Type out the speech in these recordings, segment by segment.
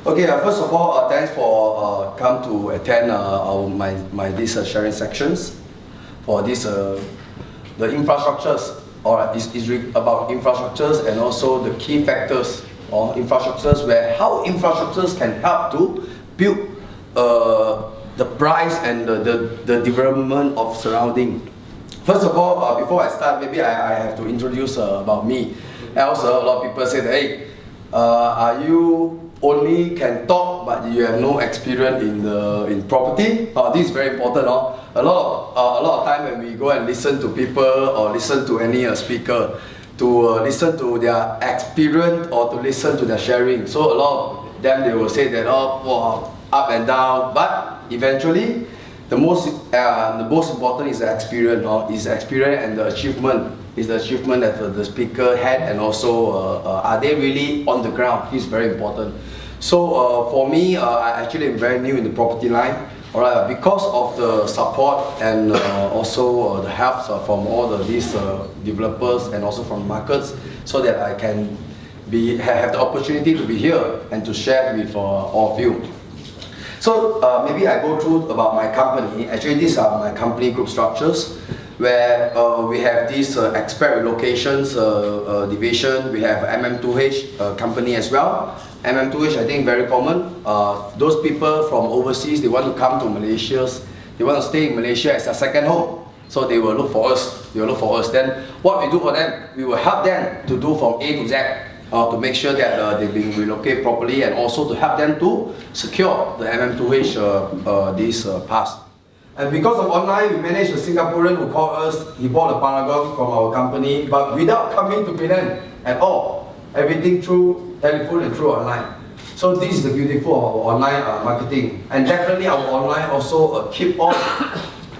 Okay, first of all, thanks for come to attend this sharing sections for this the infrastructures. Alright, it's about infrastructures and also the key factors or infrastructures where how infrastructures can help to build the price and the development of surrounding. First of all, before I start, maybe I have to introduce about me. Else, a lot of people say, hey, are you only can talk but you have no experience in property? This is very important. A lot of time when we go and listen to people or listen to any speaker, to listen to their experience or to listen to their sharing. So a lot of them they will say that up and down, but eventually the most important is the experience. Is the experience and the achievement. Is the achievement that the speaker had, and also are they really on the ground? It's very important. So for me, I actually am very new in the property line. Alright, because of the support and also the help from all these developers and also from markets, so that I can have the opportunity to be here and to share with all of you. So maybe I go through about my company. Actually, these are my company group structures, where we have this expat relocations division. We have MM2H company as well. MM2H, I think very common. Those people from overseas, they want to come to Malaysia. They want to stay in Malaysia as a second home. So they will look for us. They will look for us. Then what we do for them, we will help them to do from A to Z. To make sure that they've been relocated properly, and also to help them to secure the MM2H this pass. And because of online, we managed a Singaporean who called us. He bought a Paragon from our company, but without coming to Penang at all. Everything through telephone and through online. So this is the beautiful of our online marketing. And definitely our online also keep on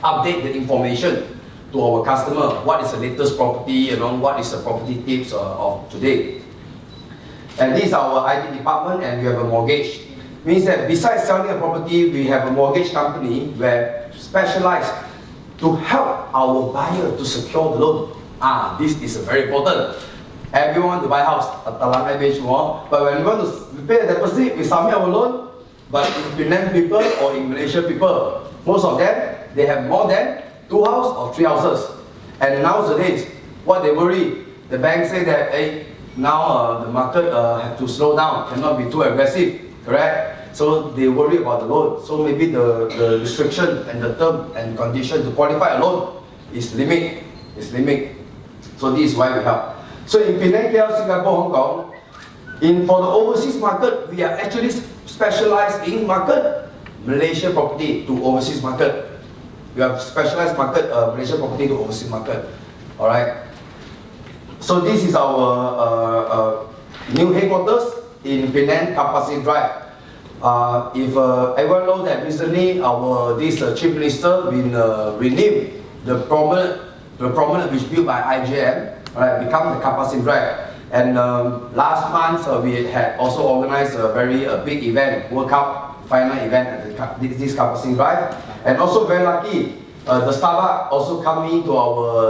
update the information to our customer. What is the latest property, what is the property tips of today. And this is our IT department, and we have a mortgage. Means that besides selling a property, we have a mortgage company where specialized to help our buyer to secure the loan. This is very important. Everyone want to buy a house, but when we want to pay a deposit, we submit our loan. But in Penang people or in Malaysia people, most of them, they have more than 2 houses or 3 houses. And nowadays, what they worry, the bank say that, hey, now the market have to slow down, cannot be too aggressive, correct? So they worry about the loan. So maybe the restriction and the term and condition to qualify a loan is limit. So this is why we help. So in Penang, KL, Singapore, Hong Kong, for the overseas market, we are actually specialized in market Malaysia property to overseas market. We have specialized market Malaysia property to overseas market. All right. So this is our new headquarters in Penang, Kapasing Drive. If everyone knows that recently this Chief Minister been renamed the promenade which built by IJM, become the Kapasing Drive. And last month we had also organized a very big event, World Cup final event at this Kapasing Drive. And also very lucky, the Starbucks also come into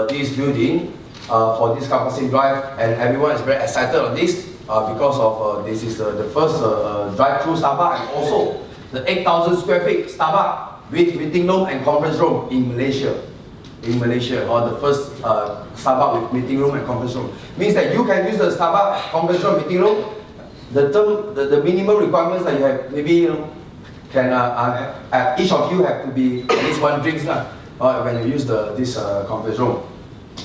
this building for this Kapasing Drive, and everyone is very excited on this because of this is the first drive-through Starbucks, and also the 8,000 square feet Starbucks with meeting room and conference room in Malaysia. Or the first Starbucks with meeting room and conference room. Means that you can use the Starbucks conference room, meeting room. The minimum requirements that you have, maybe each of you have to be at least 1 drink when you use this conference room.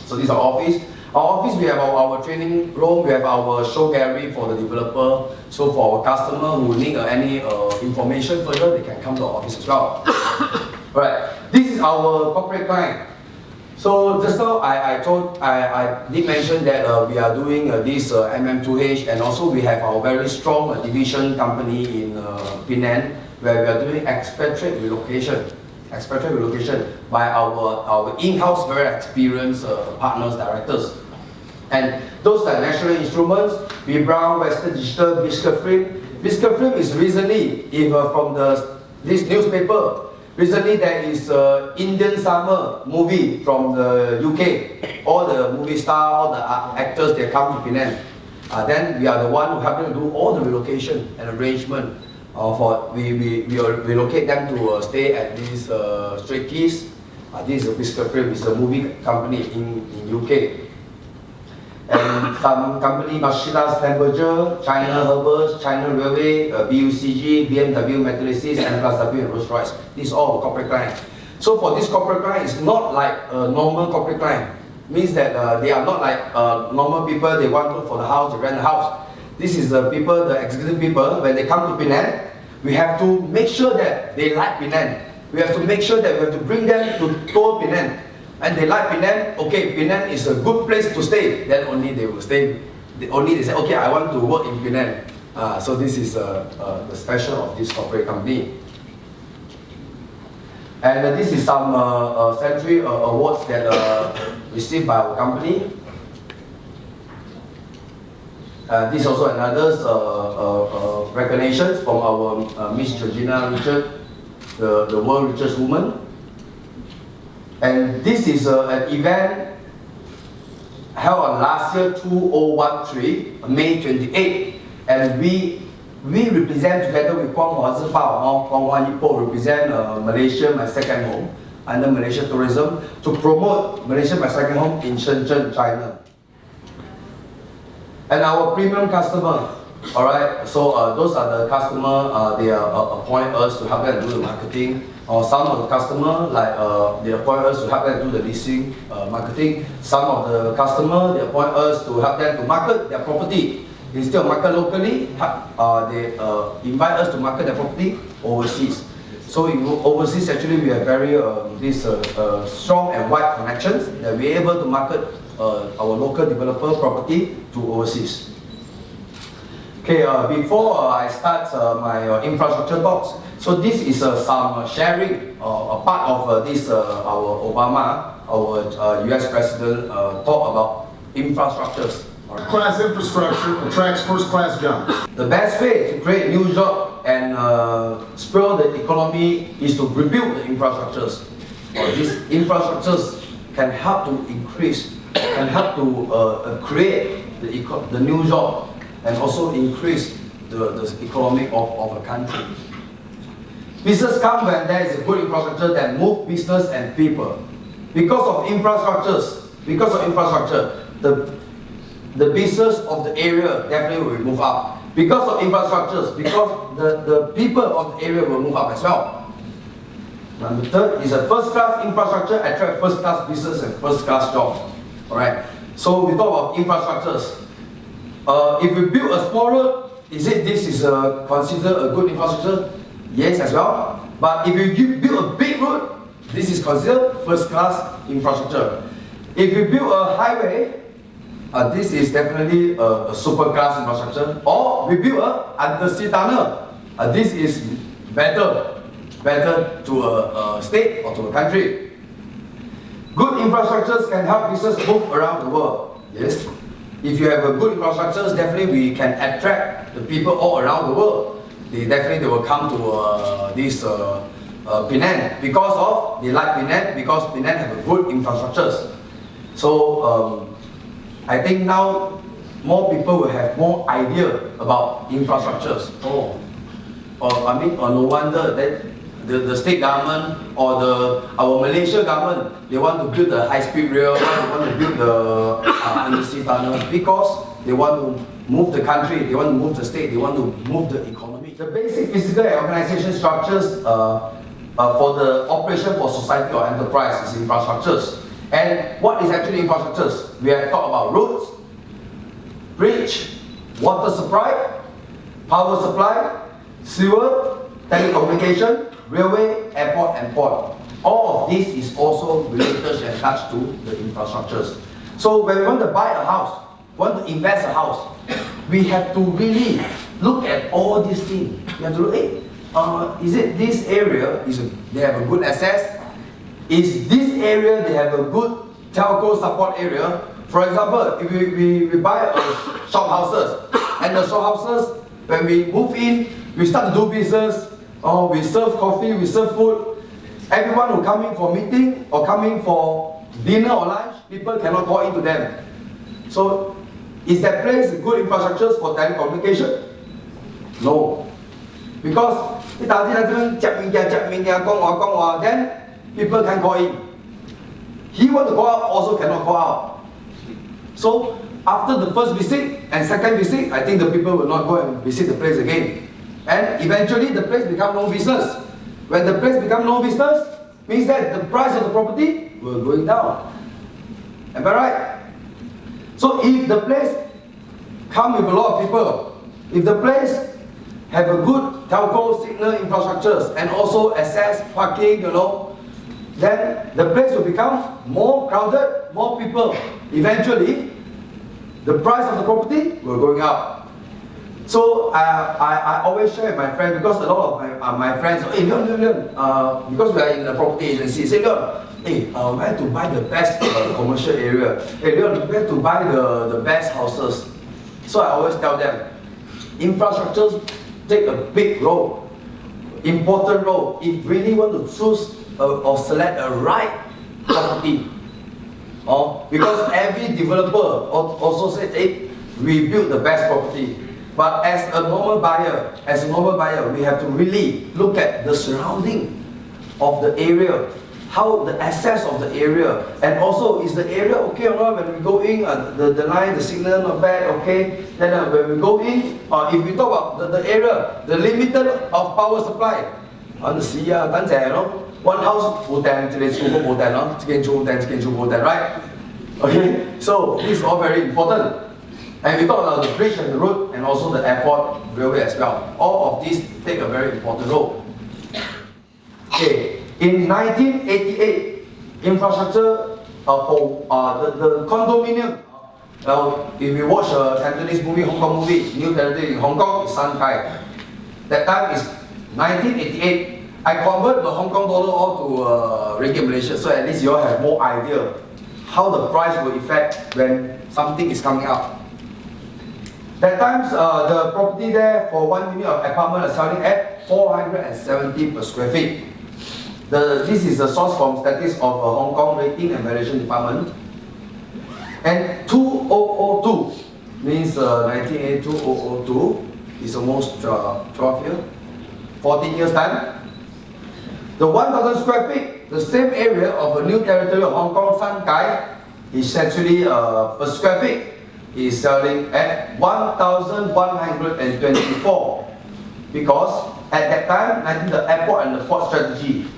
So this is our office. Our office, we have our training room, we have our show gallery for the developer. So for our customer who need any information further, they can come to our office as well. Right. This is our corporate client. So just now I did mention that we are doing this MM2H, and also we have our very strong division company in Penang, where we are doing expatriate relocation by our in-house very experienced partners, directors. And those are National Instruments, B. Brown, Western Digital, Biscuit Film is recently, from this newspaper, recently there is Indian Summer movie from the UK. All the movie stars, all the actors, they come to Penang. Then we are the one who help them to do all the relocation and arrangement We locate them to stay at this Stray Kids. This is a Biscuit Frame, it's a movie company in UK. And some company, Mashita Stamberger, China Herbers, China Railway, BUCG, BMW, Metallicis, M+W, and Rolls Royce. These are all corporate clients. So for this corporate client, it's not like a normal corporate client. Means that they are not like normal people, they want to for the house, they rent the house. This is the people, the executive people, when they come to Penang, we have to make sure that they like Penang. We have to make sure that we have to bring them to tour Penang. And they like Penang, okay, Penang is a good place to stay. Then only they will stay. Only they say, okay, I want to work in Penang. So this is the special of this corporate company. And this is some Century awards that received by our company. This is also another recognition from our Miss Georgina Richard, the world richest woman. And this is an event held on last year, 2013, May 28, and we represent together with Kwang Hua Zhi Bao, Kwang Hua Ipoh represent Malaysia, my second home, under Malaysia Tourism, to promote Malaysia, my second home in Shenzhen, China. And our premium customer, alright, so those are the customer, they appoint us to help them do the marketing. Or some of the customer, like they appoint us to help them do the leasing, marketing. Some of the customer, they appoint us to help them to market their property. Instead of market locally, they invite us to market their property overseas. So in overseas, actually, we have very strong and wide connections that we're able to market our local developer property to overseas. Okay, before I start my infrastructure talks, so this is some sharing, a part of this, our Obama, our US President, talk about infrastructures. Class infrastructure attracts first-class jobs. The best way to create new jobs and spur the economy is to rebuild the infrastructures. These infrastructures can help to increase, can help to create the new job and also increase the economy of a country. Business comes when there is a good infrastructure that moves business and people. Because of infrastructure, the business of the area definitely will move up. Because of infrastructures, because the people of the area will move up as well. Number third is a first-class infrastructure attract first-class business and first-class jobs. Alright. So we talk about infrastructures. If we build a small road, this is considered a good infrastructure? Yes, as well. But if you build a big road, this is considered first-class infrastructure. If you build a highway, this is definitely a super-class infrastructure. Or we build a undersea tunnel. This is better to a state or to a country. Good infrastructures can help business move around the world. Yes. If you have a good infrastructures, definitely we can attract the people all around the world. They will come to this Penang because they like Penang, because Penang have a good infrastructures. So I think now more people will have more idea about infrastructures. No wonder that the state government or our Malaysia government, they want to build the high-speed rail, they want to build the undersea tunnel because they want to move the country, they want to move the state, they want to move the economy. The basic physical and organization structures for the operation for society or enterprise is infrastructures. And what is actually infrastructures? We have talked about roads, bridge, water supply, power supply, sewer, telecommunication, railway, airport, and port. All of this is also related and attached to the infrastructures. So when we want to buy a house, want to invest a house, we have to really look at all these things. We have to look, is it this area, they have a good access? Is this area, they have a good telco support area? For example, if we buy shop houses, and the shop houses, when we move in, we start to do business, we serve coffee, we serve food. Everyone who come in for meeting or coming for dinner or lunch, people cannot go into them. So, is that place good infrastructures for telecommunication? No. Because then people can call in. He want to go out, also cannot go out. So after the first visit and second visit, I think the people will not go and visit the place again. And eventually the place become no business. When the place become no business, means that the price of the property will going down. Am I right? So if the place come with a lot of people, if the place have a good telco signal infrastructures and also access parking, then the place will become more crowded, more people. Eventually, the price of the property will going up. So I always share with my friends, because a lot of my friends, hey Leon, because we are in the property agency, say Leon, hey, where to buy the best commercial area? Hey Leon, where to buy the best houses? So I always tell them, infrastructures take a big role, important role, if really want to choose or select a right property. Because every developer also said, hey, we build the best property. But as a normal buyer, we have to really look at the surrounding of the area, how the access of the area, and also is the area okay or not when we go in, the line, the signal not bad, okay. Then when we go in, if we talk about the area, the limited of power supply, one house 冇電，這裡全部冇電咯，這間全部電，這間全部冇電 right? Okay, so this is all very important. And we talk about the bridge and the road and also the airport railway as well. All of these take a very important role. Okay, in 1988, infrastructure for the condominium. If you watch a Cantonese movie, Hong Kong movie, New Territory in Hong Kong is San Kai. That time is 1988. I convert the Hong Kong dollar all to ringgit Malaysia, so at least you all have more idea how the price will affect when something is coming out. That times the property there for 1 unit of apartment is selling at 470 per square feet. This is the source from statistics of Hong Kong Rating and Valuation Department. And 2002 means 1982 2002 is almost 12 years, 14 years time. The 1,000 square feet, the same area of a new territory of Hong Kong, San Kai, is actually per square feet is selling at 1,124, because at that time, I think the airport and the port strategy,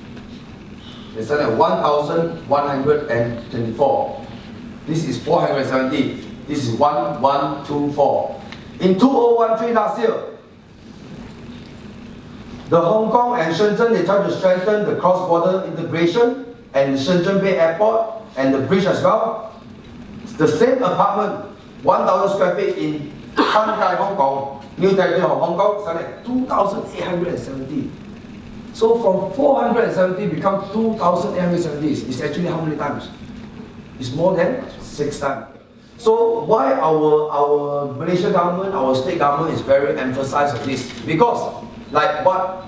they sell at 1,124. This is 470. This is 1,124. In 2013 last year, the Hong Kong and Shenzhen, they try to strengthen the cross-border integration and Shenzhen Bay Airport and the bridge as well. The same apartment, 1,000 square feet in Shanghai, Hong Kong, New Territory of Hong Kong, selling at 2,870. So from 470 become 2,870. It's actually how many times? It's more than 6 times. So why our Malaysian government, our state government is very emphasized on this? Because like what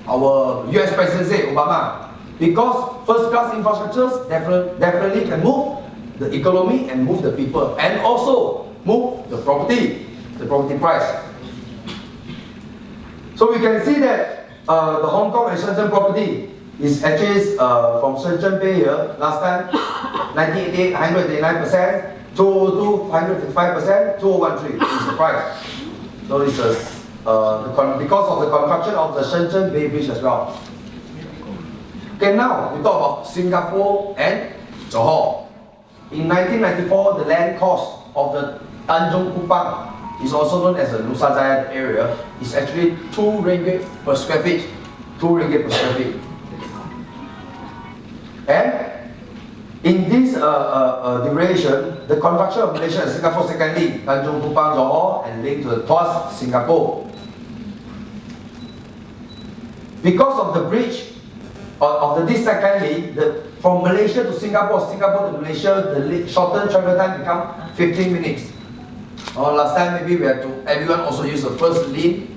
our US President said, Obama, because first class infrastructures definitely can move the economy and move the people and also move the property price. So we can see that the Hong Kong and Shenzhen property is actually from Shenzhen Bay here, last time 1988 189%, 2002 155%, 2013 is the price. So this is because of the construction of the Shenzhen Bay Bridge as well. Okay, now we talk about Singapore and Johor. In 1994, the land cost of the Tanjung Kupang is also known as the Nusa Jaya area. It's actually 2 ringgit per square feet. 2 ringgit per square feet. And in this duration, the construction of Malaysia and Singapore second link, Tanjung Kupang, Johor, and link to the Tuas, Singapore. Because of the bridge, of this second link, from Malaysia to Singapore, Singapore to Malaysia, the shortened travel time become 15 minutes. Last time maybe we had to, everyone also use the first link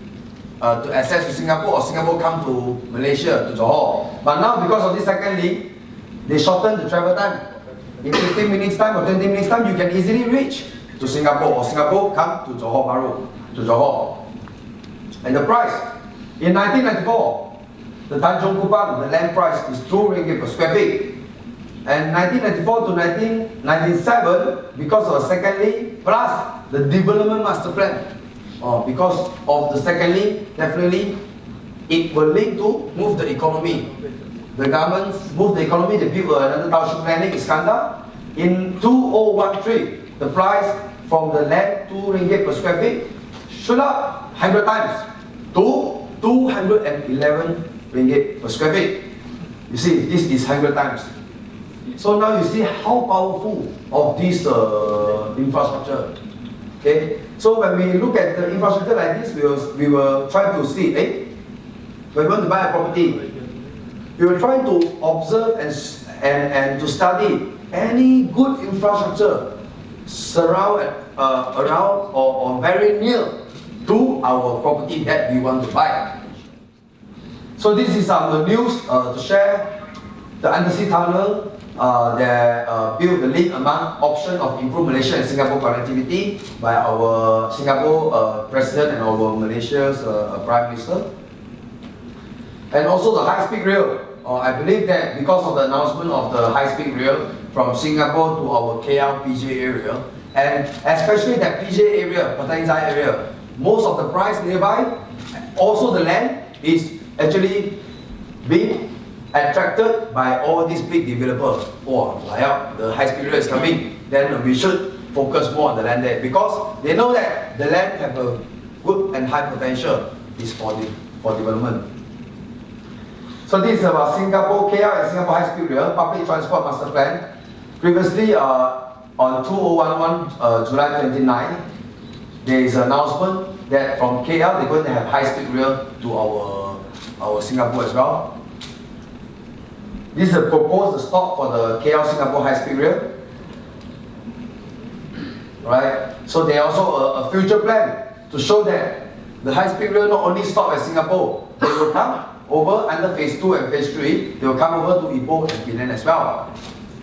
to access to Singapore, or Singapore come to Malaysia, to Johor. But now because of this second link, they shorten the travel time. In 15 minutes time or 20 minutes time, you can easily reach to Singapore, or Singapore come to Johor Bahru, to Johor. And the price, in 1994, the Tanjung Kupang, the land price is 2 ringgit per square feet. And 1994 to 1997, because of the second link, plus the development master plan, because of the second link, definitely it will link to move the economy. The government moved the economy, they built another township planning, Iskandar. In 2013, the price from the land 2 ringgit per square feet shoot up 100 times to 211 ringgit per square feet. You see, this is 100 times. So now you see how powerful of this infrastructure. Okay, so when we look at the infrastructure like this, we will try to see, when we want to buy a property, we will try to observe and to study any good infrastructure around or very near to our property that we want to buy. So this is some news to share. The undersea tunnel, they built the link among option of improve Malaysia and Singapore connectivity by our Singapore President and our Malaysia's Prime Minister. And also the high-speed rail. I believe that because of the announcement of the high-speed rail from Singapore to our KL PJ area, and especially that PJ area, Petainzai area, most of the price nearby, also the land is actually being attracted by all these big developers. The high-speed rail is coming, then we should focus more on the land there, because they know that the land have a good and high potential is for development. So this is about Singapore KL and Singapore High-Speed Rail Public Transport Master Plan. Previously, on 2011, July 29, there is an announcement that from KL they're going to have high-speed rail to our Singapore as well. This is a proposed stop for the KL Singapore high-speed rail. Right? So there also a future plan to show that the high-speed rail not only stop at Singapore, they will come over under phase 2 and phase 3, they will come over to Ipoh and Penang as well.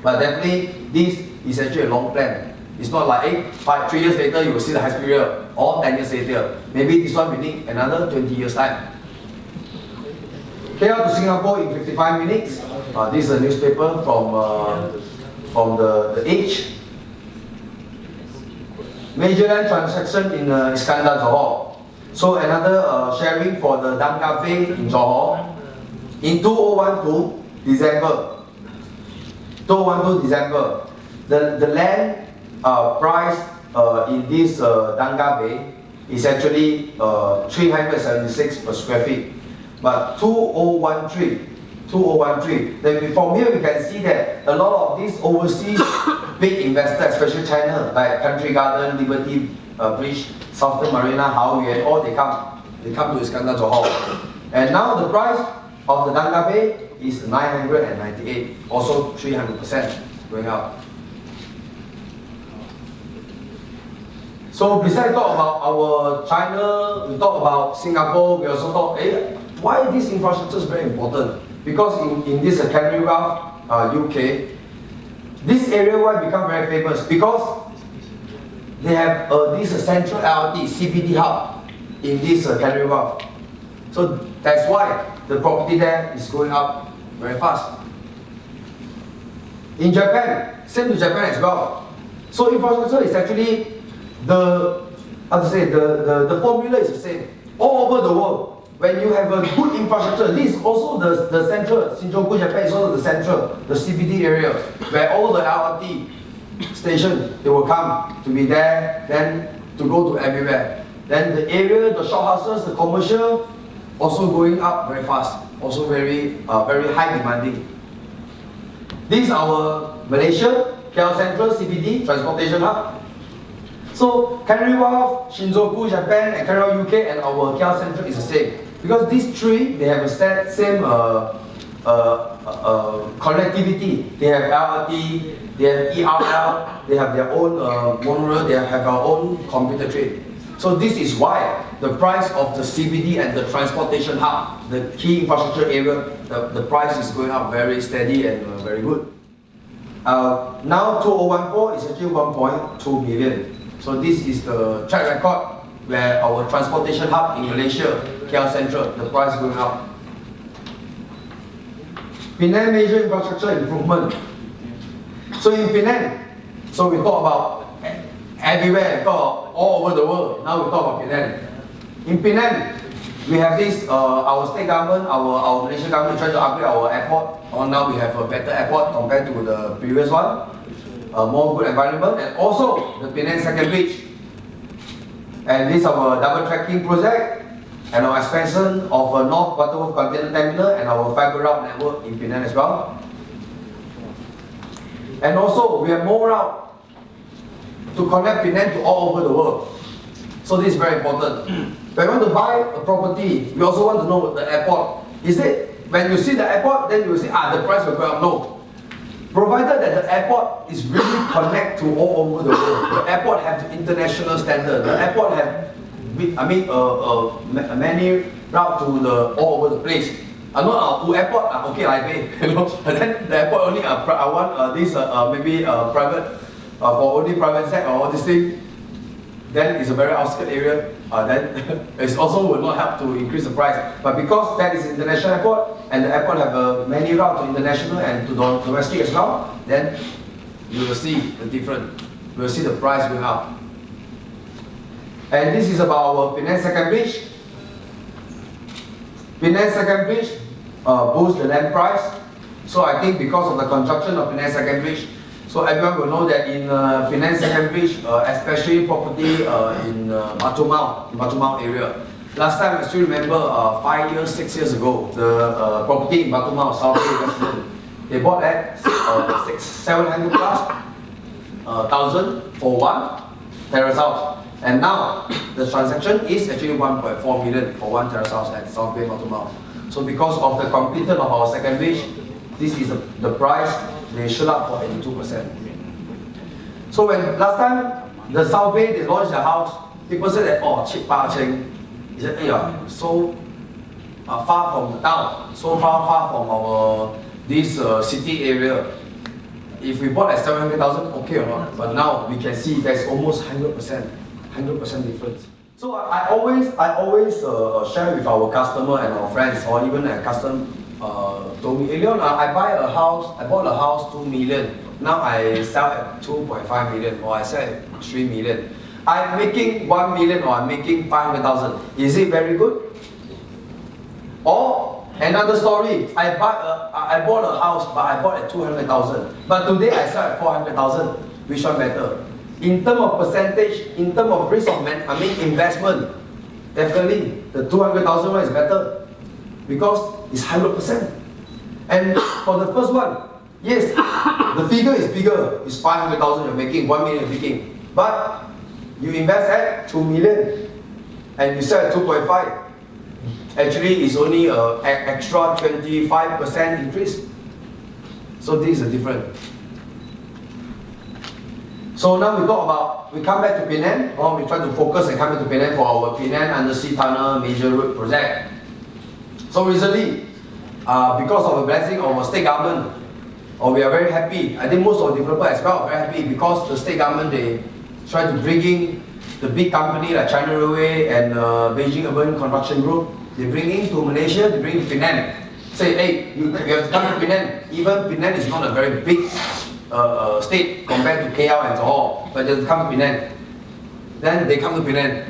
But definitely, this is actually a long plan. It's not like 3 years later you will see the high-speed rail, or 10 years later. Maybe this one we need another 20 years time. KL to Singapore in 55 minutes. This is a newspaper from the Age. Major land transaction in Iskandar, Johor. So another sharing for the Dam Cafe in Johor in 2012 December. The land price in this Danga Bay is actually 376 per square feet. But 2013, then from here we can see that a lot of these overseas big investors, especially China, like Country Garden, Liberty Bridge, Southern Marina, Haoyuan, all they come to Iskandar, Johor. And now the price of the Danga Bay is 998, also 300% going up. So besides talk about our China, we talk about Singapore, we also talk, why this infrastructure is very important? Because in this Canary Wharf, UK, this area will become very famous because they have this central LRT, CBD hub in this Canary Wharf. So that's why the property there is going up very fast. In Japan, same to Japan as well. So infrastructure is actually the formula is the same all over the world. When you have a good infrastructure, this is also the central, Shinjuku, Japan is also the central, the CBD area, where all the LRT station, they will come to be there, then to go to everywhere. Then the area, the shophouses, the commercial, also going up very fast, also very high demanding. This is our Malaysia, KL Central, CBD, transportation hub. So Canary Wharf, Shinjuku, Japan, and Canary Wharf, UK, and our KL Central is the same. Because these three, they have the same connectivity. They have LRT, they have ERL, they have their own monorail, they have our own computer train. So this is why the price of the CBD and the transportation hub, the key infrastructure area, the price is going up very steady and very good. Now 2014 is actually 1.2 million. So this is the track record where our transportation hub in Malaysia KL Central, the price going up. Penang major infrastructure improvement. So in Penang, so we talk about everywhere, we talk about all over the world. Now we talk about Penang. In Penang, we have this, our state government, our Malaysian government trying to upgrade our airport. Now we have a better airport compared to the previous one. More good environment, and also the Penang second bridge. And this is our double tracking project, and our expansion of a North Butterworth Container Terminal and our fiber route network in Penang as well. And also we have more route to connect Penang to all over the world. So this is very important. When you want to buy a property, we also want to know the airport. Is it, when you see the airport, then you will say, the price will go up. No. Provided that the airport is really connect to all over the world. The airport have the international standard. The airport have, many route to the all over the place. Not airport, okay, I pay. You know, and then the airport only I want this maybe private for only private sector or all this thing. Then it's a very outskirt area. Then it also will not help to increase the price. But because that is international airport and the airport have many routes to international and to domestic as well, then you will see the difference. You will see the price going up. And this is about our Penang second bridge. Penang second bridge boosts the land price. So I think because of the construction of Penang second bridge, so everyone will know that in Penang second bridge, especially property in Batu Mau area. Last time I still remember 5 years, 6 years ago, the property in Batu Mau, South Bay resident, they bought at 700 plus thousand for one terrace house. And now the transaction is actually 1.4 million for one terrace house at South Bay Batu Mau. So because of the completion of our second bridge, this is the price. They shot up for 82%. So when last time the South Bay they launched the house, people said that cheap parking. He said, so far from the town, so far from our this city area. If we bought at 700,000, okay or not? But now we can see there's almost 100% difference. So I always share with our customer and our friends, or even a customer. Told me, Leon, I bought a house 2 million. Now I sell at 2.5 million, or I sell at 3 million. I'm making 1 million, or I'm making 500,000. Is it very good? Or another story, I bought a house, but I bought at 200,000. But today I sell at 400,000. Which one better? In terms of percentage, in terms of risk of investment, definitely the 200,000 one is better. Because it's 100%. And for the first one, yes, the figure is bigger. It's 500,000 you're making, 1 million you're making. But you invest at 2 million and you sell at 2.5. Actually, it's only an extra 25% increase. So this is the difference. So now we come back to Penang, or we try to focus and come back to Penang for our Penang Undersea Tunnel Major Road project. So recently, because of the blessing of our state government, we are very happy. I think most of the developers as well are very happy because the state government, they try to bring in the big company like China Railway and Beijing Urban Construction Group. They bring in to Malaysia, they bring to Penang. Say, hey, you have to come to Penang. Even Penang is not a very big state compared to KL and Johor, but they come to Penang. Then they come to Penang.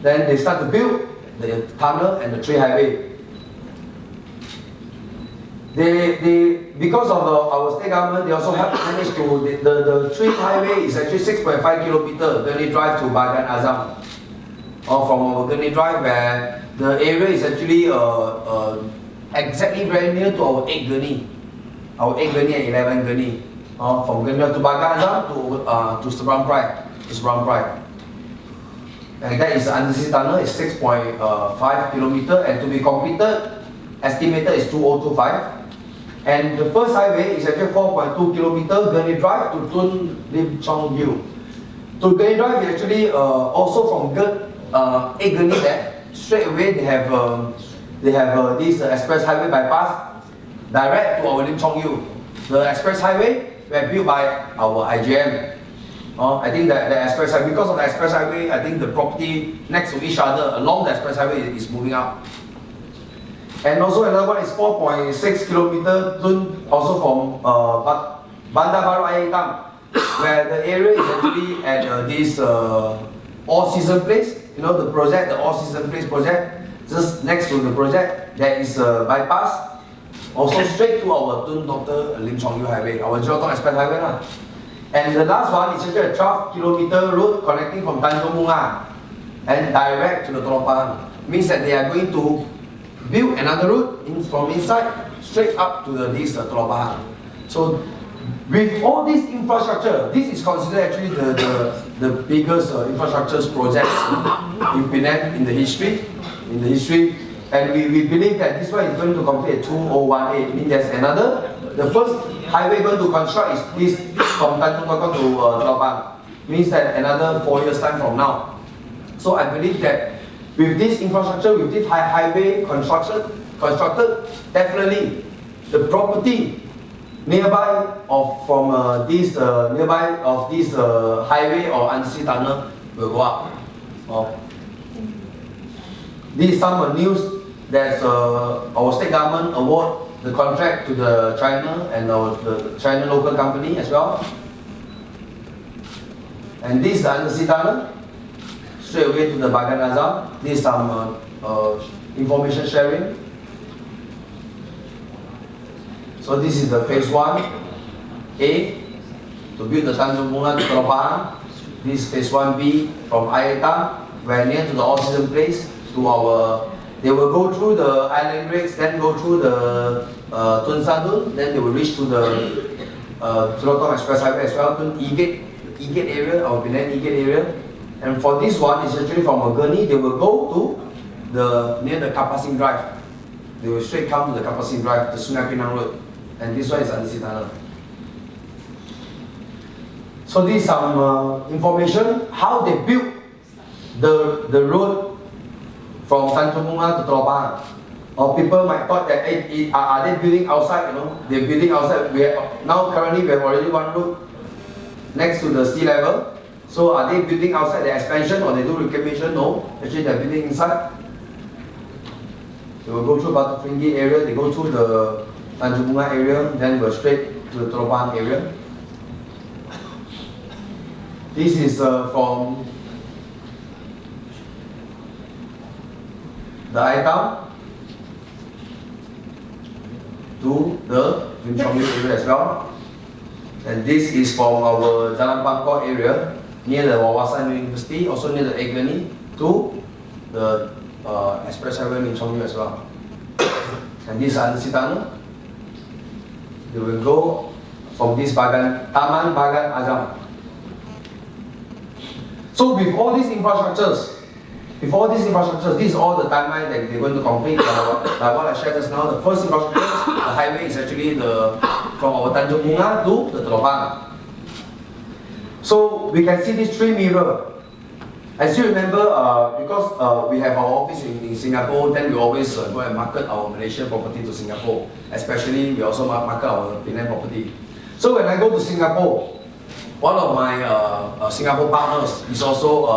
Then they start to build the tunnel and the train highway. Because of our state government, they also have managed to, the train highway is actually 6.5 kilometer, Gurney Drive to Bagan Azam. From our Gurney Drive, where the area is actually exactly very near to our 8 Gurney. Our 8 Gurney and 11 Gurney. From Gurney to Bagan Azam to Seberang Pride. And that is the undersea tunnel, is 6.5 kilometer, and to be completed, estimated is 2025. And the first highway is actually 4.2 kilometer, Gurney Drive to Tun Lim Chong Yu. To Gurney Drive, actually also from 8 Gurney there, straight away they have this express highway bypass direct to our Lim Chong Yu. The express highway were built by our IGM. I think that the express highway, because of the express highway, I think the property next to each other along the express highway is moving up. And also another one is 4.6 kilometer also from Bandar Baru Air Hitam, where the area is actually at this all-season place. You know the project, the all-season place project. Just next to the project, there is a bypass. Also straight to our Tun Dr. Lim Chong Yu Highway, our Johor Express Highway lah. And the last one is actually a 12-kilometer road connecting from Tanjung Bunga and direct to the Teluk Pahang. Means that they are going to build another route from inside straight up to this Teluk Pahang. So with all this infrastructure, this is considered actually the biggest infrastructure projects in Penang in the history. And we believe that this one is going to complete 2018. Means there's another. The first highway going to construct is this from Tanjung Bakong to Teluk Pahang. Means that another 4 years time from now. So I believe that with this infrastructure, with this highway constructed, definitely the property nearby from this nearby of this highway or undersea tunnel will go up. This is some news that our state government award the contract to the China and the China local company as well. And this is the undersea tunnel straight away to the Bagan Azam. This is some information sharing. So this is the phase 1A to build the Tanjung Bunga to Teluk Pahang. This is phase 1B from Air Hitam, where near to the all-season place to our. They will go through the island breaks, then go through the Tun Sadun, then they will reach to the Teluk Express Highway as well, Tun E-Gate area, our Penang E-Gate area. And for this one, it's actually from Gurney, they will go to near the Kapasing Drive. They will straight come to the Kapasing Drive, the Sungai Pinang Road. And this one is undersea tunnel. So this is some information, how they built the road from Tanjung Bunga to Teluk Pahang. Or people might thought that are they building outside? You know, they're building outside. Currently we have already one road next to the sea level. So are they building outside the expansion or they do reclamation? No, actually they're building inside. They will go through Batu Tinggi area, they go through the Tanjung Bunga area, then go straight to the Teluk Pahang area. This is from the Aitam to the Lim Chong Yu area as well. And this is from our Jalan Bangkok area, near the Wawasan University, also near the Agni, to the Express Highway Lim Chong Yu as well. And this is undersea tunnel. They will go from this Taman Bagan Azam. So with all these infrastructures, this is all the timeline that they're going to complete. Like what I shared just now, the first infrastructure, the highway is actually from our Tanjung Bunga to the Teluk Pahang. So we can see these three mirrors. As you remember, because we have our office in Singapore, then we always go and market our Malaysian property to Singapore. Especially, we also market our Penang property. So when I go to Singapore, one of my Singapore partners is also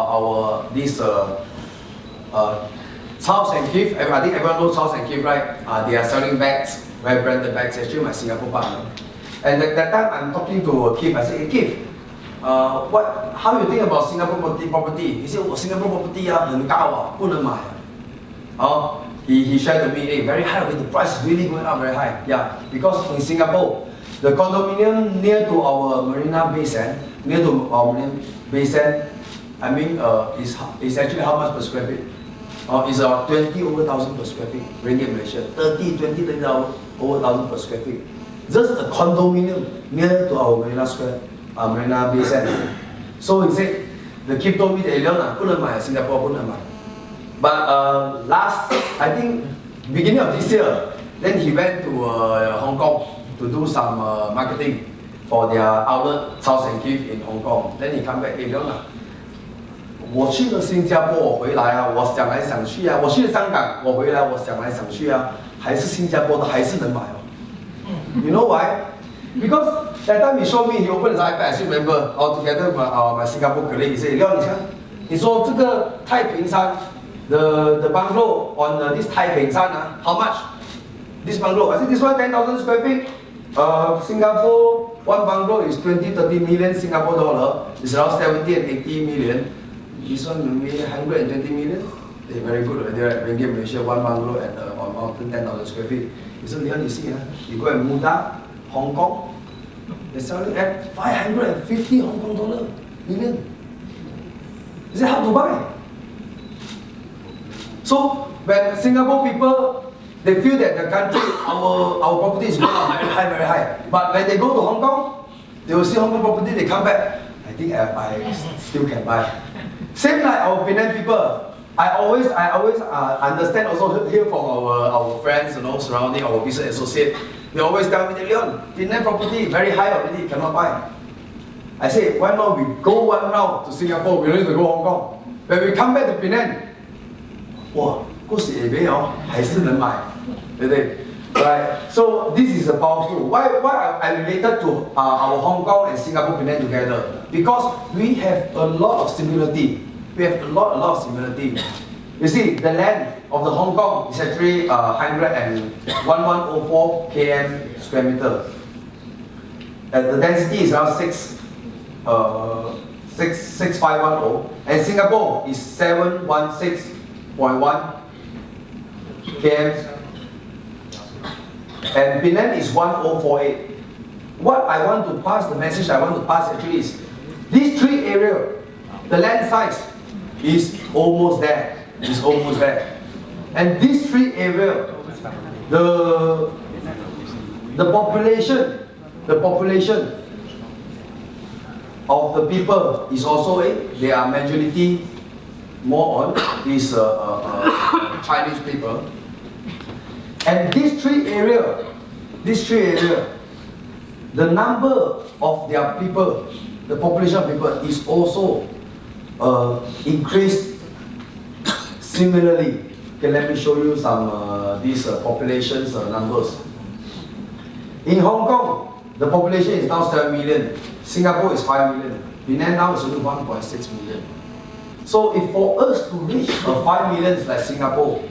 Charles and Keith. I think everyone knows Charles and Keith, right? They are selling bags, very branded bags. Actually, my Singapore partner. And at that time, I'm talking to Keith. I said, "Hey, Keith, how you think about Singapore property?" He said, "Singapore property 很高啊，不能买啊." He shared to me, "Hey, very high. The price is really going up very high." Yeah, because in Singapore, the condominium near to our Marina Bay Sand, I mean, is actually how much per square feet? It's about 20 over 1,000 per square feet, ringgit Malaysia. 30 over 1,000 per square feet. Just a condominium near to our Marina Bay Sand. So he said, the Keith told me that Leon, 不能买 Singapore 不能买. But I think beginning of this year, then he went to Hong Kong to do some marketing for their outlet, Charles and Keith in Hong Kong. Then he come back, "Hey, Leon, 我去了新加坡，我回来啊，我想来想去啊，我去了香港，我回来，我想来想去啊，还是新加坡的还是能买哦。You know why? Because that time he showed me, he opened his iPad, I still remember, all together with my Singapore colleague, he said, Leon, 你说这个太平山 the bungalow on this 太平山 how much? This bungalow, I said this one 10,000 square feet. Singapore, one bungalow is 20-30 million Singapore dollar. It's around 70 and 80 million. This one maybe 120 million. They're very good right there. Ringgit Malaysia, one bungalow at on mountain 10,000 square feet. He said, Leon, you see, you go and Muda, Hong Kong, they're selling at 550 Hong Kong dollar million. Is it hard to buy? So when Singapore people, they feel that the country, our property is going up very high, very high. But when they go to Hong Kong, they will see Hong Kong property, they come back. I think I still can buy. Same like our Penang people. I always understand, also hear from our friends, surrounding our business associate. They always tell me, Leon, Penang property very high already, cannot buy. I say, why not we go one round to Singapore? We don't need to go Hong Kong. When we come back to Penang, wow, 故事也没有，还是能买，对不对？ Right. So this is a powerful. Why I related to our Hong Kong and Singapore Penang together? Because we have a lot of similarity. We have a lot of similarity. You see, the land of the Hong Kong is actually 1104 km square meter. And the density is around 6510, and Singapore is 716.1 km. And Penang is 1048. What I want to pass, the message I want to pass actually is, these three areas, the land size is almost there. Is almost there. And these three areas, the population of the people is also they are majority more on these Chinese people. And these three areas, the number of their people, the population of people is also increased similarly. Okay, let me show you some these populations numbers. In Hong Kong, the population is now 7 million. Singapore is 5 million. Penang now is only 1.6 million. So if for us to reach 5 million like Singapore,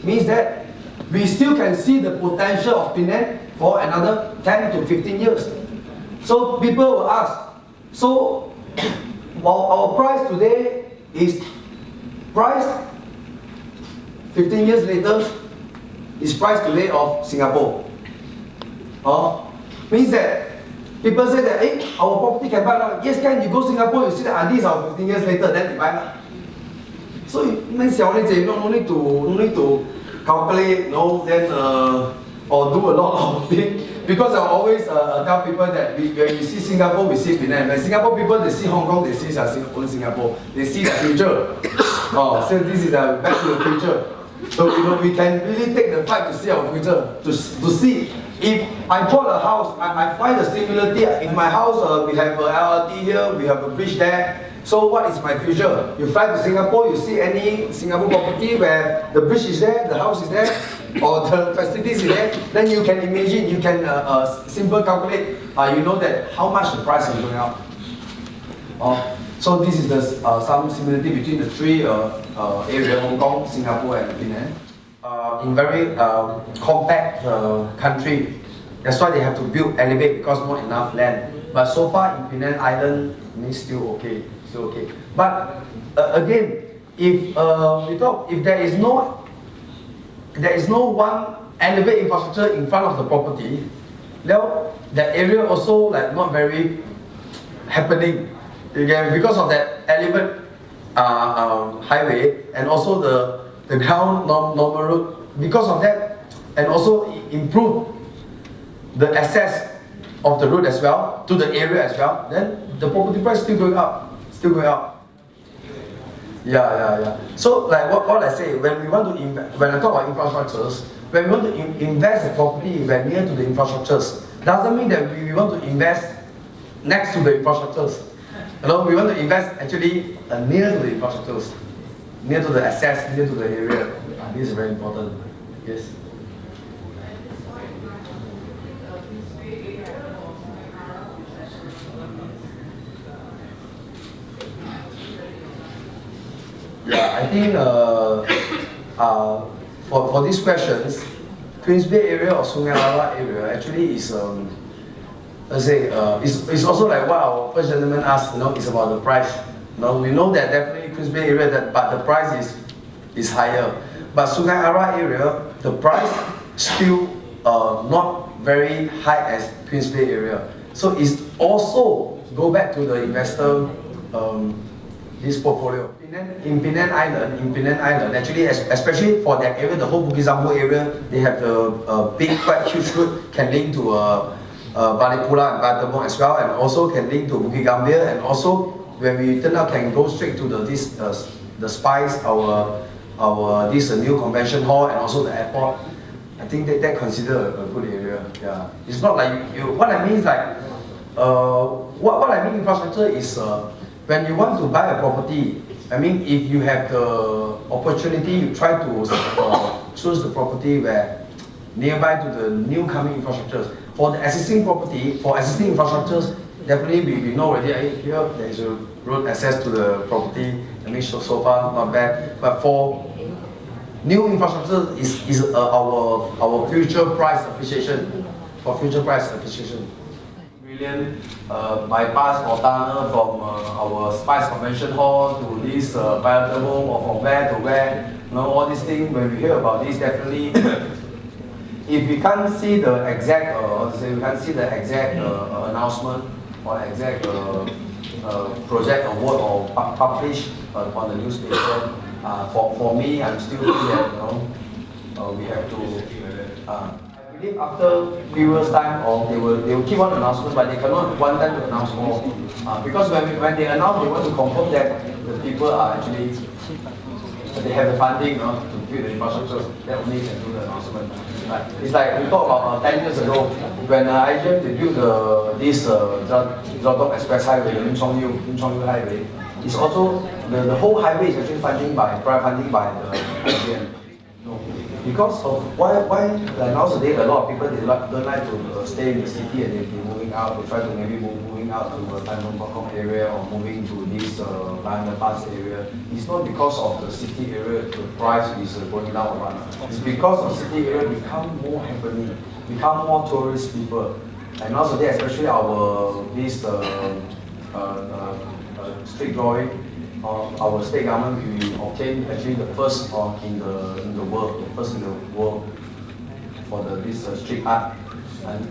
means that we still can see the potential of Penang for another 10 to 15 years. So people will ask, so while our price today is price 15 years later is price today of Singapore. Means that people say that our property can buy now. Yes, can you go Singapore, you see that these are 15 years later, then you buy now. So it means no need to calculate, then or do a lot of things. Because I always tell people that when we see Singapore, we see Penang. When Singapore people, they see Hong Kong, they see only Singapore. They see the future. So this is back to the future. So we can really take the fight to see our future, to see. If I bought a house, I find a similarity. In my house, we have a LRT here, we have a bridge there. So what is my future? You fly to Singapore, you see any Singapore property where the bridge is there, the house is there, or the facilities is there, then you can imagine, you can simple calculate, you know that how much the price is going up. So this is the some similarity between the three areas, Hong Kong, Singapore and Penang. In very compact country, that's why they have to build elevate because not enough land. But so far in Penang Island, it's still okay. But again, if if there is no one elevate infrastructure in front of the property, now that area also like not very happening. Again, because of that elevate highway and also the ground normal road. Because of that, and also improve the access of the road as well to the area as well, then the property price still going up. Yeah. So like what I say, when we want to invest, when I talk about infrastructures, when we want to invest the property when near to the infrastructures, doesn't mean that we want to invest next to the infrastructures. We want to invest actually near to the infrastructures, near to the access, near to the area. This is very important. Yes. Yeah, I think for these questions, Queens Bay area or Sungai Ara area actually is let's say it's also like what our first gentleman asked. It's about the price. We know that definitely Queens Bay area but the price is higher. But Sungai Ara area, the price still not very high as Queens Bay area. So it's also go back to the investor this portfolio. In Penang Island, actually, especially for that area, the whole Bukit Zambu area, they have the big, quite huge route can link to Balipula and Batabong as well, and also can link to Bukit Gambir, and also when we turn out can go straight to the Spice, our this new convention hall, and also the airport. I think that considered a good area. Yeah, it's not like what I mean is like what I mean infrastructure is when you want to buy a property. I mean, if you have the opportunity, you try to choose the property where nearby to the new coming infrastructures. For the existing property, for existing infrastructures, definitely we know already here there is a road access to the property. I mean, so far not bad. But for new infrastructure is our future price appreciation. For future price appreciation. Brilliant bypass or tunnel from our Spice Convention Hall to this Batabong or from where to where. All these things. When we hear about this, definitely. If we can't see the exact, announcement or exact project award or published on the newspaper, for me, I'm still feeling that we have to. I believe after previous time, or they will keep on announcement, but they cannot want them to announce more because when they announce, they want to confirm that the people are actually they have the funding to build the infrastructure. That only can do the announcement. It's like we talked about 10 years ago when IGM they built this Zoltok Express Highway, the Lim Chong Yu Highway. It's also the whole highway is actually private funding by the IGM. Because of why like nowadays a lot of people they don't like to stay in the city and they're moving out. They try to maybe moving out to the Tanjong Bokong area or moving to this London Pass area. It's not because of the city area the price is going down or not. It's because of city area become more happening, become more tourist people. And nowadays especially our this street drawing. Our state government, we obtained actually the first in the world, for this street art,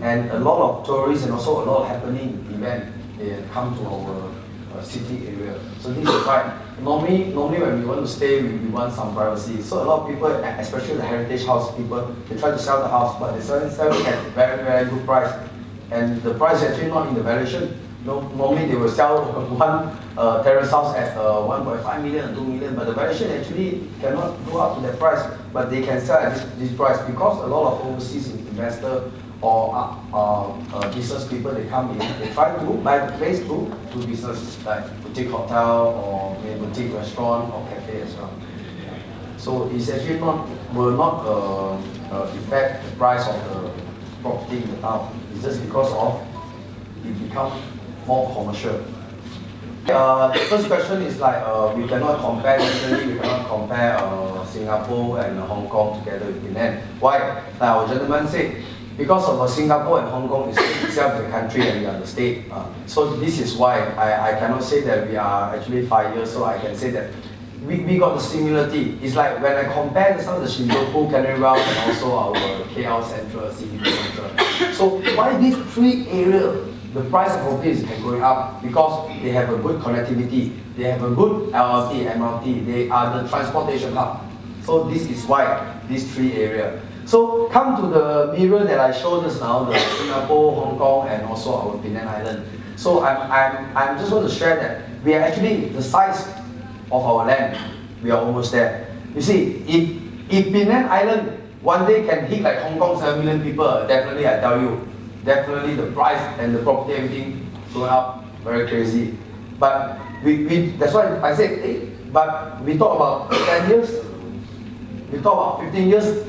and a lot of tourists and also a lot of happening event they come to our city area. So this is why normally when we want to stay, we want some privacy. So a lot of people, especially the heritage house people, they try to sell the house, but they sell it at very very good price, and the price is actually not in the valuation. Normally they will sell one terrace house at 1.5 million and 2 million, but the valuation actually cannot go up to that price, but they can sell at this price because a lot of overseas investors or business people, they come in, they try to buy the place to do business, like boutique hotel or maybe boutique restaurant or cafe as well. So it's actually will not affect the price of the property in the town. It's just because of it becomes more commercial. The first question is like we cannot compare. Usually we cannot compare Singapore and Hong Kong together with Penang. Why? Like our gentleman said, because of Singapore and Hong Kong is itself the country and we are the state. So this is why I cannot say that we are actually 5 years. So I can say that we got the similarity. It's like when I compare some of the Shinjuku, Canary Wharf, and also our KL Central, CBD Central. So why these three areas? The price of properties can go up because they have a good connectivity, they have a good LRT, MRT, they are the transportation hub. So this is why these three areas. So come to the mirror that I showed us now, the Singapore, Hong Kong, and also our Penang Island. So I'm just want to share that we are actually the size of our land. We are almost there. You see, if Penang Island one day can hit like Hong Kong 7 million people, definitely I tell you. Definitely the price and the property, everything going up very crazy. But that's why I said, but we talk about 10 years, we talk about 15 years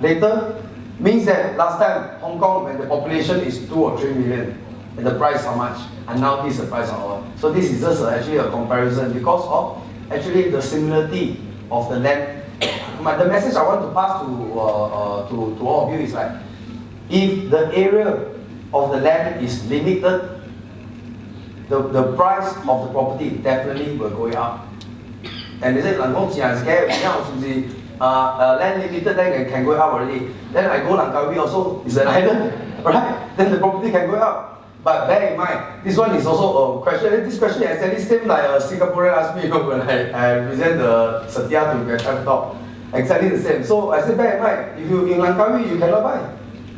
later, means that last time Hong Kong when the population is 2 or 3 million, and the price how much, and now this is the price of all. So this is just actually a comparison because of actually the similarity of the land. The message I want to pass to all of you is like, if the area of the land is limited, the price of the property definitely will go up. And they say, land limited, then it can go up already. Then I go Langkawi also, it's an island, right? Then the property can go up. But bear in mind, this one is also a question. This question is exactly same like a Singaporean asked me when I present the Setia to get talk. Exactly the same. So I said, bear in mind, if you in Langkawi, you cannot buy.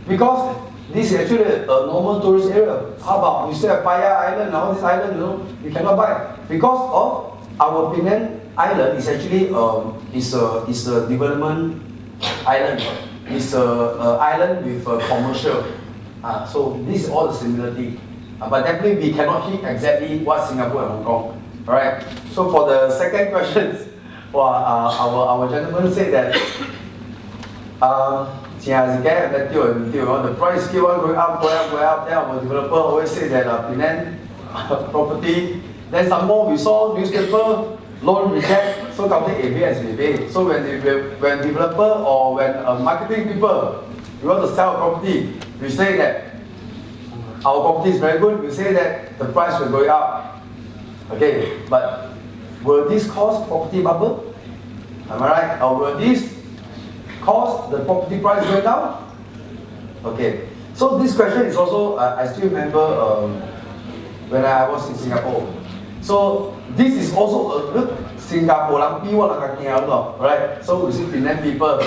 Because this is actually a normal tourist area. How about you say a Paya Island, now this island, you cannot buy. Because of our Penang Island is actually is a development island. It's a island with commercial. So this is all the similarity. But definitely we cannot hit exactly what Singapore and Hong Kong. Alright. So for the second question, our gentleman said that the price keep on going up. Then our developer always say that Penang property. Then some more we saw newspaper loan reject, so come take ABS maybe. So when developer or when marketing people we want to sell a property, we say that our property is very good, we say that the price will go up. Okay, but will this cause property bubble? Am I right? Or will this cause the property price going down? Okay, so this question is also, I still remember when I was in Singapore. So this is also a good Singapore right? So we see Penang people, I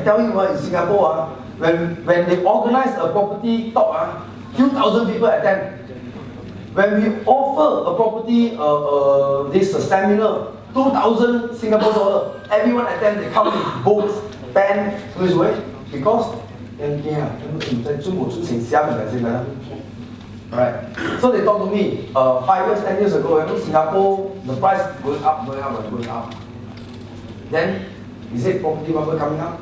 tell you what, in Singapore, when they organize a property talk, few thousand people attend. When we offer a property, this seminar, 2,000 Singapore dollar, everyone attend. They come with books, pen, because right. So they talk to me 5 years, 10 years ago, Singapore, the price going up. Then, is it property bubble coming up?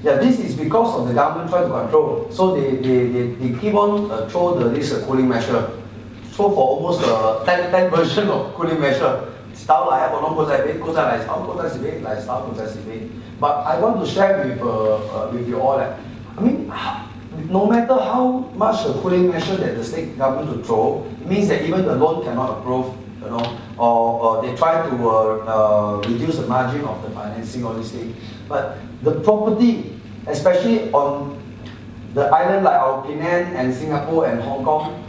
Yeah, this is because of the government trying to control. So they keep on throw this cooling measure. So for almost 10 version of cooling measure. But I want to share with you all that, I mean, no matter how much the cooling measure that the state government to throw, it means that even the loan cannot approve, or they try to reduce the margin of the financing, all these things. But the property, especially on the island like our Penang and Singapore and Hong Kong,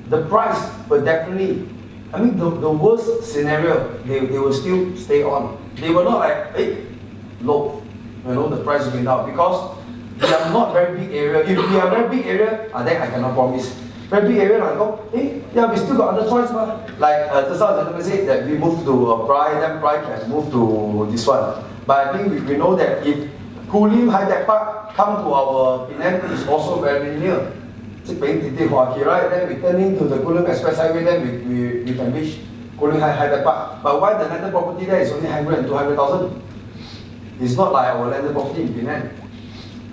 the price will definitely, I mean, the worst scenario, they will still stay on. They will not like, hey, low, the price is going down, because they are not very big area. If we are very big area, then I cannot promise. Very big area, like, yeah, we still got other choice, like just now the gentleman said that we move to Pride, then Pride can move to this one. But I think we know that if Kulim High Tech Park come to our Penang, is also very near. Right? Then we turn into the Kulim Express Highway, then we can reach Kulim High Tech Park. But why the landed property there is only 100 and 200,000? It's not like our landed property in Penang.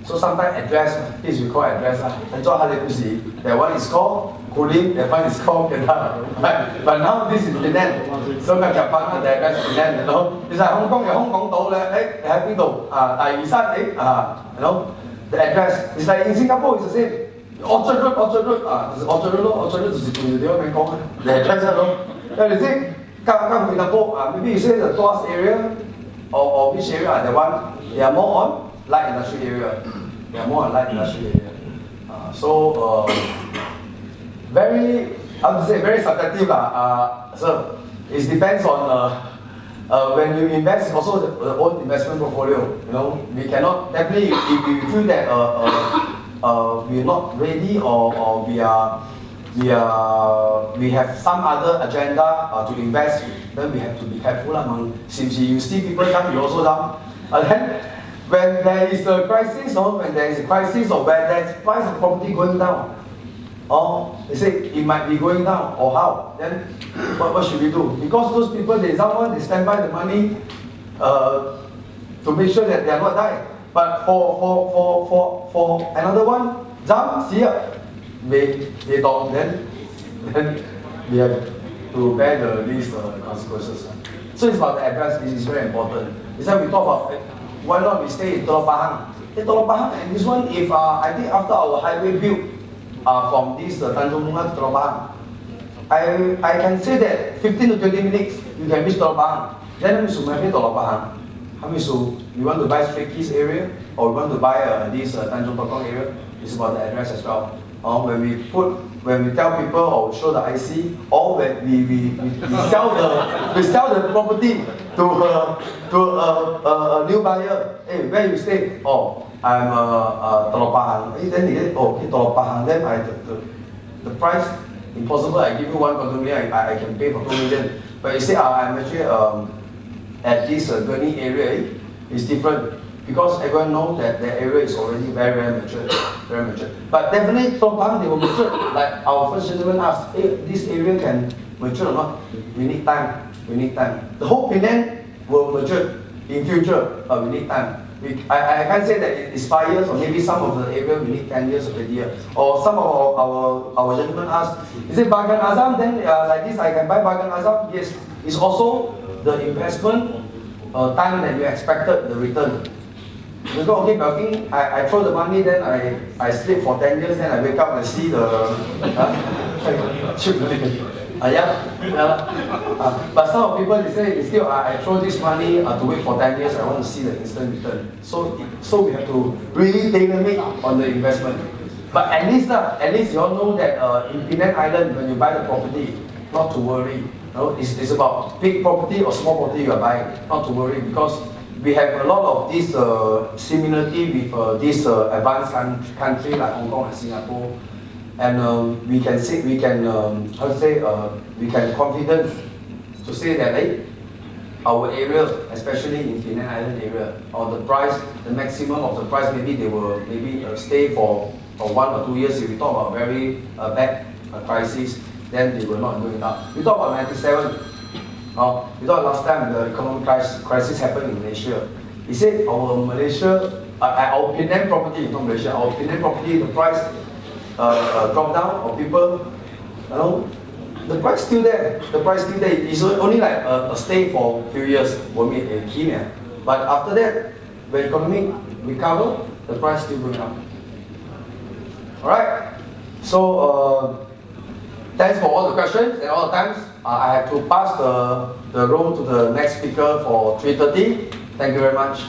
So sometimes address, this we call address. That one is called Kulim, that one is called Penang. Right? But now this is Penang. So we can partner the address Penang. It's like Hong Kong, Hong Kong the address. It's like in Singapore, it's the same. Orchard Road, Orchard Road is the address. Then you say, come to Singapore, maybe you say the Tuas area, or which area, the one, they are more on light industry area. They are more on light industry area. Very, I would say very subjective. So it depends on when you invest, also the own investment portfolio. We cannot, definitely if we feel that we are not ready, or we have some other agenda to invest, then we have to be careful. Since you see people down, you also down. Then when there is a crisis, or when there is a crisis, or when there is price of property going down, or they say it might be going down, or how, then what should we do? Because those people, they stand by the money to make sure that they are not dying. But for another one, jump, see ya. They don't, then we have to bear these consequences. So it's about the address, it is very important. It's like we talk about, why not we stay in Telok Pahang? In Telok Pahang, and this one, if I think after our highway built from this Tanjung Bunga to Telok Pahang, I can say that 15 to 20 minutes you can reach Telok Pahang. Then we should maybe Telok Pahang. You want to buy Stray Kids area, or you want to buy this Tanjung Tokong area, it's about the address as well. When we tell people or show the IC, or when we sell the property to a new buyer. Hey, where you stay? Oh, I'm Telok Pahang. Hey, then they say, oh, okay, Telok Pahang. Then the price impossible. I give you one condominium, I can pay for 2 million. But you say I'm actually at this Gurney area, it's different. Because everyone knows that the area is already very, very mature, very mature. But definitely, Telok Pahang, they will mature. Like our first gentleman asked, hey, this area can mature or not? We need time. We need time. The whole Penang will mature in future, but we need time. I can't say that it's 5 years, or maybe some of the area we need 10 years or 20 years. Or some of our gentlemen asked, is it Bagan Azam? Then like this, I can buy Bagan Azam? Yes. It's also the investment time that you expected the return. You go, okay, working, I throw the money, then I sleep for 10 years, then I wake up and see the but some of people, they say, still, I throw this money to wait for 10 years, I want to see the instant return. So we have to really tailor-make on the investment. But at least you all know that in Penang Island, when you buy the property, not to worry. It's about big property or small property you are buying, not to worry, because we have a lot of this similarity with this advanced country like Hong Kong and Singapore, and we can confident to say that our area, especially in Penang Island area, or the price, the maximum of the price, maybe they will stay for 1 or 2 years. If we talk about very bad crisis, then they will not go up. We talk about 97. We thought last time the economic crisis happened in Malaysia. He said our Penang property, not Malaysia, our Penang property, the price dropped down, or people, the price still there. The price still there. It's only like a stay for a few years, but after that, when economy recover, the price still going up. Alright, so thanks for all the questions and all the times. I have to pass the room to the next speaker for 3:30. Thank you very much.